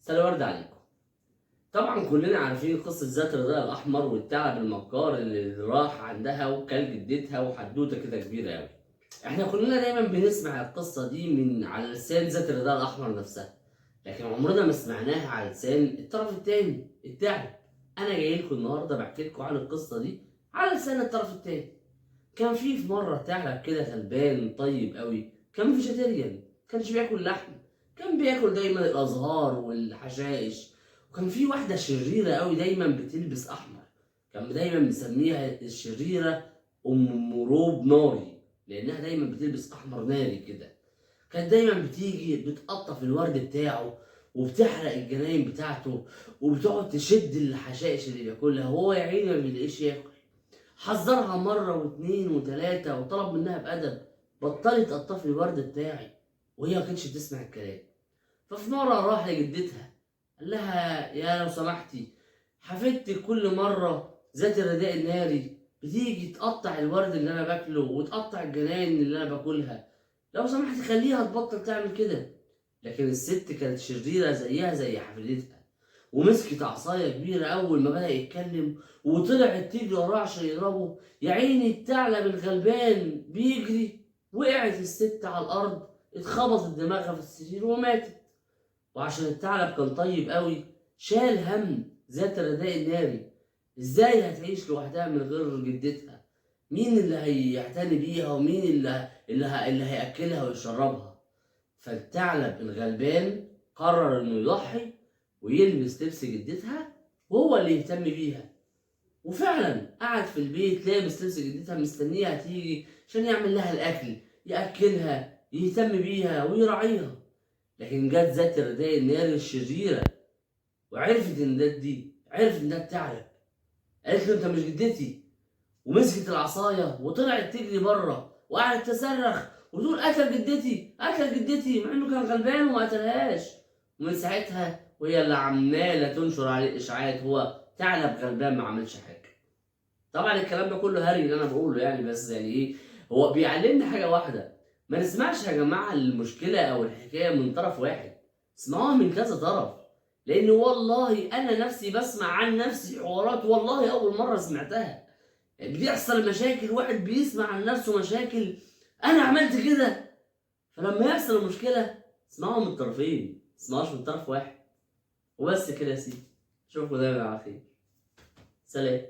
مساء الورد عليكم. طبعا كلنا عارفين قصة ذات الرداء الأحمر والثعلب المكار اللي راح عندها وكل جدتها وحدوتة كده كبيرة أوي. احنا كلنا دايما بنسمع القصة دي من على لسان ذات الرداء الأحمر نفسها، لكن عمرنا ما سمعناها على لسان الطرف التاني الثعلب. أنا جاي لكم النهاردة بحكي لكم عن القصة دي على لسان الطرف التاني. كان في مرة ثعلب كده غلبان طيب أوي، كان فيجيتيريان، كانش بياكل لحم، كان بياكل دايما الازهار والحشائش. وكان في واحده شريره قوي دايما بتلبس احمر، كان دايما مسميها الشريره ام مروب ناري، لانها دايما بتلبس احمر ناري كده. كانت دايما بتيجي بتقطف الورد بتاعه وبتحرق الجناين بتاعته وبتقعد تشد الحشائش اللي بياكلها، وهو يا عيني ما بيلاقيش ياكل. حذرها مره واتنين وتلاته وطلب منها بادب بطلي تقطفي الورد بتاعي، وهي ما كانتش بتسمع الكلام. ففي مرة راح لجدتها قال لها يا لو سمحتي، حفيدتك كل مرة ذات الرداء الناري بتيجي تقطع الورد اللي أنا باكله وتقطع الجناين اللي أنا باكلها، لو سمحتي خليها تبطل تعمل كده. لكن الست كانت شريرة زيها زي حفيدتها، ومسكت عصاية كبيرة أول ما بدأ يتكلم وطلعت تجري وراه عشان يضربه. يا عيني الثعلب الغلبان بيجري، وقعت الست على الأرض، اتخبطت دماغها في السرير وماتت. وعشان الثعلب كان طيب قوي شال هم ذات الرداء الناري، ازاي هتعيش لوحدها من غير جدتها؟ مين اللي هيعتني بيها ومين اللي هياكلها ويشربها؟ فالثعلب الغلبان قرر انه يضحي ويلبس لبس جدتها وهو اللي يهتم بيها. وفعلا قعد في البيت لابس لبس جدتها مستنيها تيجي عشان يعمل لها الاكل، ياكلها، يهتم بيها ويراعيها. لكن جت ذات الرداء الناري الشريرة وعرفت ان عرفت ان ده الثعلب. قالت له انت مش جدتي، ومسكت العصاية وطلعت تجري بره وقعدت تصرخ وتقول قتل جدتي قتل جدتي، مع انه كان غلبان وما قتلهاش. ومن ساعتها وهي اللي عمالة تنشر عليه اشاعات هو ثعلب غلبان ما عملش حاجة. طبعا الكلام ده كله هري اللي انا بقوله يعني، بس يعني ايه، هو بيعلمنا حاجة واحدة: ما نسمعش يا جماعة المشكلة أو الحكاية من طرف واحد، اسمعوها من كذا طرف. لأن والله أنا نفسي بسمع عن نفسي حوارات والله أول مرة سمعتها، بيحصل مشاكل، واحد بيسمع عن نفسه مشاكل، أنا عملت كده. فلما يحصل المشكلة اسمعوها من الطرفين، اسمعوش من طرف واحد. وبس كده يا سيدي، أشوفكوا دايما على خير. سلام.